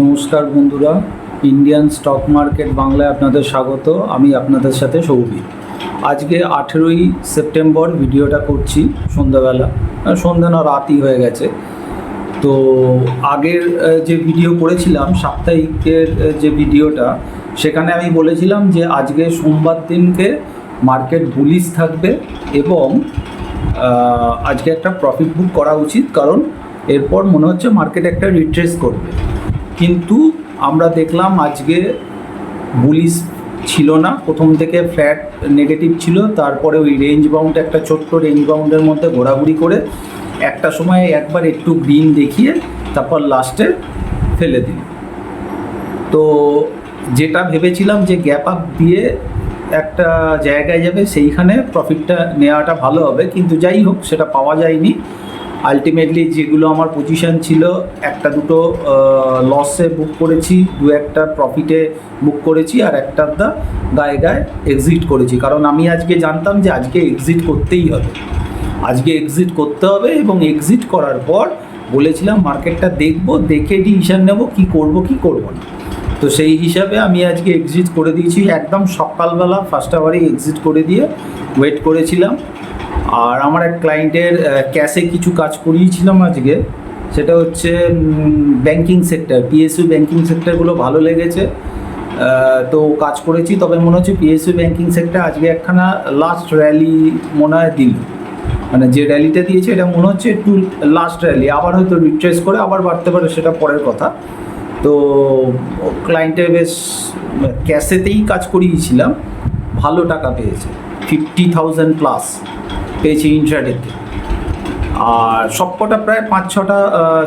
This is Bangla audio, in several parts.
নমস্কার বন্ধুরা, ইন্ডিয়ান স্টক মার্কেট বাংলায় আপনাদের স্বাগত। আমি আপনাদের সাথে সৌভিক। আজকে 18ই সেপ্টেম্বর ভিডিওটা করছি সন্ধ্যাবেলা, সন্ধ্যা না রাতই হয়ে গেছে। তো আগের যে ভিডিও করেছিলাম সাপ্তাহিকের যে ভিডিওটা, সেখানে আমি বলেছিলাম যে আজকে সোমবার দিনকে মার্কেট বুলিশ থাকবে এবং আজকে একটা প্রফিট বুক করা উচিত, কারণ এরপর মনে হচ্ছে মার্কেট একটা রিট্রেস করবে। কিন্তু আমরা দেখলাম আজকে বুলিশ ছিল না, প্রথম থেকে ফ্ল্যাট নেগেটিভ ছিল, তারপরে ওই রেঞ্জ বাউন্ড একটা ছোট্ট রেঞ্জ বাউন্ডের মধ্যে ঘোরাঘুরি করে একটা সময় একবার একটু গ্রিন দেখিয়ে তারপর লাস্টে ফেলে দিল। তো যেটা ভেবেছিলাম যে গ্যাপ আপ দিয়ে একটা জায়গায় যাবে, সেইখানে প্রফিটটা নেওয়াটা ভালো হবে, কিন্তু যাই হোক সেটা পাওয়া যায়নি। আলটিমেটলি যেগুলো আমার পজিশান ছিল, একটা দুটো লসে বুক করেছি, দু একটা প্রফিটে বুক করেছি, আর একটা গায়ে গায়ে এক্সিট করেছি। কারণ আমি আজকে জানতাম যে আজকে এক্সিট করতেই হবে, আজকে এক্সিট করতে হবে, এবং এক্সিট করার পর বলেছিলাম মার্কেটটা দেখব, দেখে ডিসিশন নেব কী করব কী করব না। তো সেই হিসাবে আমি আজকে এক্সিট করে দিয়েছি একদম সকালবেলা, ফার্স্ট আওয়ারেই এক্সিট করে দিয়ে ওয়েট করেছিলাম। আর আমার এক ক্লায়েন্টের ক্যাশে কিছু কাজ করিয়েছিলাম আজকে, সেটা হচ্ছে ব্যাংকিং সেক্টর, পিএসইউ ব্যাংকিং সেক্টরগুলো ভালো লেগেছে, তো কাজ করেছি। তবে মনে হচ্ছে পিএসইউ ব্যাংকিং সেক্টর আজকে একখানা লাস্ট র্যালি মনে হয় দিল, মানে যে র্যালিটা দিয়েছে এটা মনে হচ্ছে একটু লাস্ট র্যালি, আবার হয়তো রিট্রেস করে আবার বাড়তে পারে, সেটা পরের কথা। তো ক্লায়েন্টের বেশ ক্যাশেতেই কাজ করিয়েছিলাম, ভালো টাকা পেয়েছে, 50,000 প্লাস পেয়েছি ইন্ট্রাডেতে। আর সবকটা প্রায় 5-6টা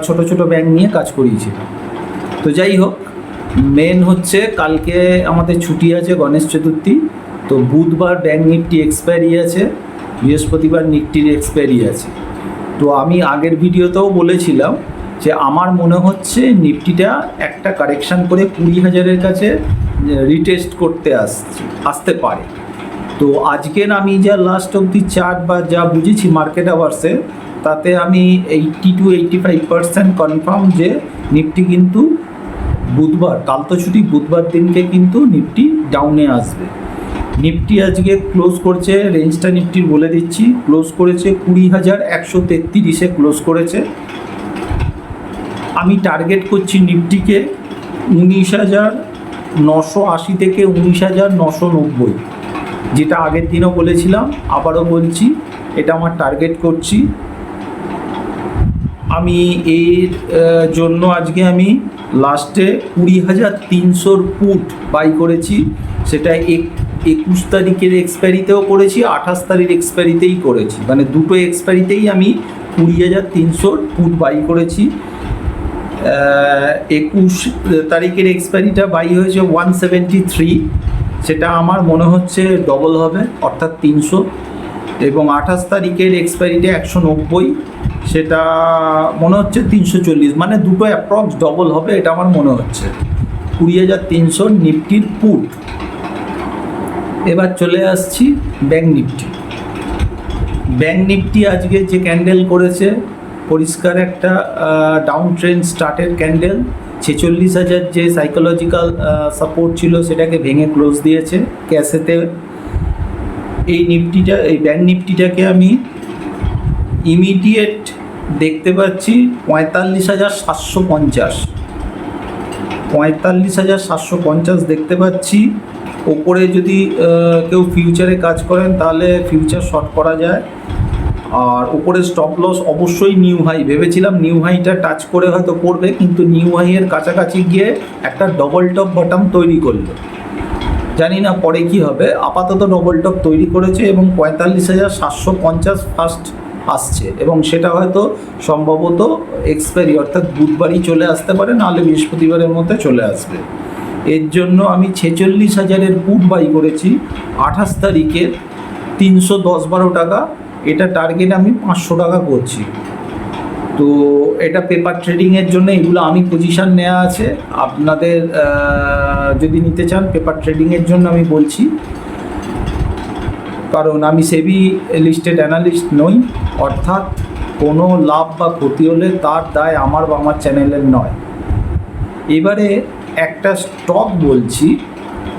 ছোটো ছোটো ব্যাংক নিয়ে কাজ করিয়েছিলাম। তো যাই হোক, মেন হচ্ছে কালকে আমাদের ছুটি আছে, গণেশ চতুর্থী। তো বুধবার ব্যাংক নিফটি এক্সপায়ারি আছে, বৃহস্পতিবার নিফটির এক্সপায়ারি আছে। তো আমি আগের ভিডিওতেও বলেছিলাম যে আমার মনে হচ্ছে নিফটিটা একটা কারেকশান করে 20,000-এর কাছে রিটেস্ট করতে আসতে পারে। তো আজকের আমি যা লাস্ট অবধি চার্ট বা যা বুঝেছি মার্কেট আওয়ার্সে, তাতে আমি 80-85% কনফার্ম যে নিফটি কিন্তু বুধবার, কাল তো ছুটি, বুধবার দিনকে কিন্তু নিফটি ডাউনে আসবে। নিফটি আজকে ক্লোজ করছে, রেঞ্জটা নিফটির বলে দিচ্ছি, ক্লোজ করেছে 20,133-এ ক্লোজ করেছে। আমি টার্গেট করছি নিফটিকে 19,980 থেকে 19,990, যেটা আগের দিনও বলেছিলাম, আবারও বলছি, এটা আমার টার্গেট করছি। আমি এর জন্য আজকে আমি লাস্টে 20,300-র পুট বাই করেছি, সেটা 21 তারিখের এক্সপায়ারিতেও করেছি, 28 তারিখ এক্সপায়ারিতেই করেছি, মানে দুটো এক্সপায়ারিতেই আমি 20,300-র পুট বাই করেছি। 21 তারিখের এক্সপায়ারিটা বাই হয়েছে 173, সেটা আমার মনে হচ্ছে ডবল হবে, অর্থাৎ 300, এবং 28 তারিখের এক্সপায়ারিটা 190, সেটা মনে হচ্ছে 340, মানে দুটো অ্যাপ্রক্স ডবল হবে, এটা আমার মনে হচ্ছে। 20,300 নিফটির পুট। এবার চলে আসছি ব্যাংক নিফটি। ব্যাংক নিফটি আজকে যে ক্যান্ডেল করেছে, পরিষ্কার একটা ডাউন ট্রেন্ড স্টার্টের ক্যান্ডেল। 46,000 যে সাইকোলজিক্যাল সাপোর্ট ছিল সেটাকে ভেঙে ক্লোজ দিয়েছে ক্যাশেতে। এই নিফটিটা, এই ব্যাংক নিফটিটাকে আমি ইমিডিয়েট দেখতে পাচ্ছি 45,750, 45,750 দেখতে পাচ্ছি। ওপরে যদি কেউ ফিউচারে কাজ করেন তাহলে ফিউচার শর্ট করা যায়। আর উপরে স্টপ লস অবশ্যই নিউ হাই, ভেবেছিলাম নিউ হাইটা টাচ করে হয়তো পড়বে, কিন্তু নিউ হাইয়ের কাছাকাছি গিয়ে একটা ডবল টপ বটম তৈরি করলো, জানি না পরে কি হবে। আপাতত ডবল টপ তৈরি করেছে এবং 45,750 ফার্স্ট আসছে, এবং সেটা হয়তো সম্ভবত এক্সপায়ারি অর্থাৎ বুধবারই চলে আসতে পারে, নাহলে বৃহস্পতিবারের মধ্যে চলে আসবে। এর জন্য আমি 46,000-এর পুট বাই করেছি 28 তারিখের 310-12 টাকা। এটা টার্গেট আমি 500 টাকা করছি। তো এটা পেপার ট্রেডিংয়ের জন্য এগুলো আমি পজিশান নেওয়া আছে, আপনাদের যদি নিতে চান পেপার ট্রেডিংয়ের জন্য আমি বলছি, কারণ আমি সেবি লিস্টেড অ্যানালিস্ট নই, অর্থাৎ কোনো লাভ বা ক্ষতি হলে তার দায় আমার বা আমার চ্যানেলের নয়। এবারে একটা স্টক বলছি,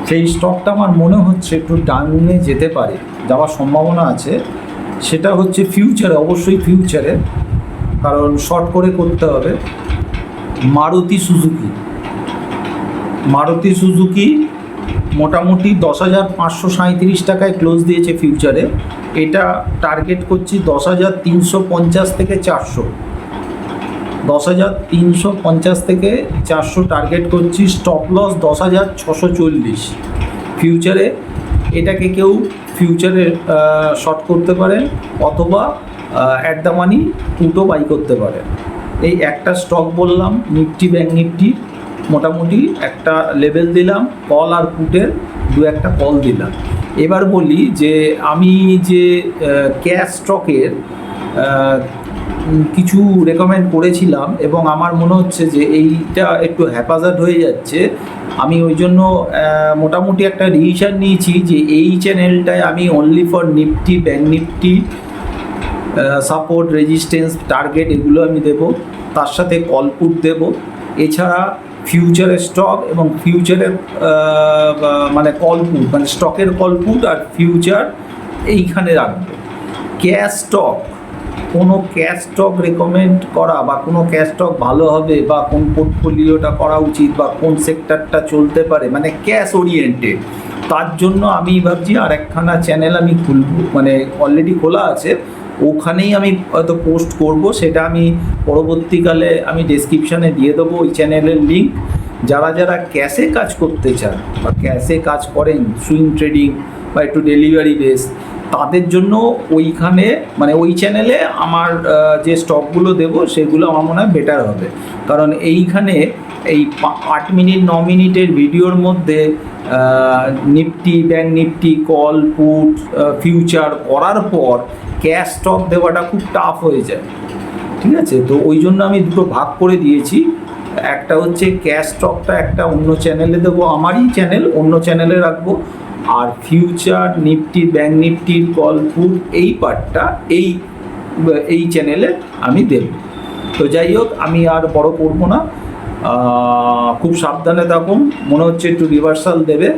সেই স্টকটা আমার মনে হচ্ছে একটু ডাউনে যেতে পারে, যাওয়ার সম্ভাবনা আছে। সেটা হচ্ছে ফিউচারে, অবশ্যই ফিউচারে, কারণ শর্ট করে করতে হবে। মারুতি সুজুকি মোটামুটি 10,537 টাকায় ক্লোজ দিয়েছে ফিউচারে। এটা টার্গেট করছি 10,350 থেকে 400, 10,350 থেকে 400 টার্গেট করছি। স্টপ লস 10,640 ফিউচারে। এটাকে কেউ ফিউচারে শর্ট করতে পারেন অথবা অ্যাট দ্য মানি পুটও বাই করতে পারেন। এই একটা স্টক বললাম। নিফটি ব্যাঙ্ক নিফটি মোটামুটি একটা লেভেল দিলাম, কল আর পুটের একটা কল দিলাম। এবার বলি যে আমি যে ক্যাশ স্টকের কিছু রেকমেন্ড করেছিলাম এবং আমার মনে হচ্ছে যে এইটা একটু হ্যাপাজার্ড হয়ে যাচ্ছে। আমি ওই জন্য মোটামুটি একটা ডিসিশন নিয়েছি যে এই চ্যানেলটায় আমি only for Nifty bank Nifty support, resistance, target এগুলো আমি দেব, তার সাথে কল পুট দেব। এছাড়া ফিউচারের স্টক এবং ফিউচারের মানে কল পুট, মানে স্টকের কল পুট আর ফিউচার এইখানে রাখবো। ক্যাশ স্টক, কোনো ক্যাশ স্টক রেকমেন্ড করা বা কোনো ক্যাশ স্টক ভালো হবে বা কোন পোর্টফোলিওটা করা উচিত বা কোন সেক্টরটা চলতে পারে, মানে ক্যাশ ওরিয়েন্টেড, তার জন্য আমি ভাবছি আর একখানা চ্যানেল আমি খুলবো, মানে অলরেডি খোলা আছে, ওখানেই আমি হয়তো পোস্ট করব। সেটা আমি পরবর্তীকালে আমি ডেসক্রিপশানে দিয়ে দেবো ওই চ্যানেলের লিঙ্ক। যারা যারা ক্যাশে কাজ করতে চান বা ক্যাশে কাজ করেন, সুইং ট্রেডিং বা একটু ডেলিভারি বেস, তাদের জন্য ওইখানে মানে ওই চ্যানেলে আমার যে স্টকগুলো দেবো সেগুলো আমার মনে হয় বেটার হবে। কারণ এইখানে এই 8 মিনিট 9 মিনিটের ভিডিওর মধ্যে Nifty bank Nifty call put future করার পর ক্যাশ স্টক দেওয়াটা খুব টাফ হয়ে যায়, ঠিক আছে? তো ওই জন্য আমি দুটো ভাগ করে দিয়েছি। একটা হচ্ছে ক্যাশ স্টকটা একটা অন্য চ্যানেলে দেবো, আমারই চ্যানেল, অন্য চ্যানেলে রাখবো। আর ফিউচার নিফটি ব্যাঙ্ক নিফটির কল পুট এই পার্টটা এই চ্যানেলে আমি দেব। তো যাই হোক, আমি আর বড় করবো না, খুব সাবধানে থাকুন। মনে হচ্ছে একটু রিভার্সাল দেবে,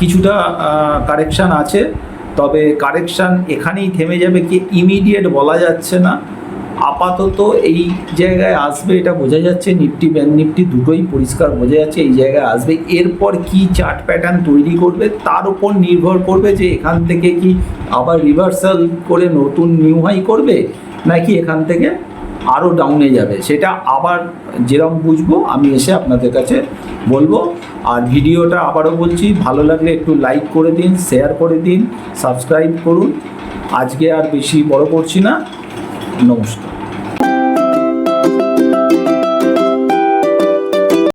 কিছুটা কারেকশান আছে, তবে কারেকশান এখানেই থেমে যাবে কি ইমিডিয়েট বলা যাচ্ছে না। আপাতত এই জায়গায় আসবে এটা বোঝা যাচ্ছে, নিফটি ব্যাঙ্ক নিফটি দুটোই পরিষ্কার বোঝা যাচ্ছে এই জায়গায় আসবে। এরপর কি চার্ট প্যাটার্ন তৈরি করবে তার উপর নির্ভর করবে যে এখান থেকে কি আবার রিভার্সাল করে নতুন নিউ হাই করবে নাকি এখান থেকে আরও ডাউনে যাবে, সেটা আবার যেরকম বুঝবো আমি এসে আপনাদের কাছে বলবো। আর ভিডিওটা আবারও বলছি, ভালো লাগলে একটু লাইক করে দিন, শেয়ার করে দিন, সাবস্ক্রাইব করুন। আজকে আর বেশি বড় করছি না, নমস্কার।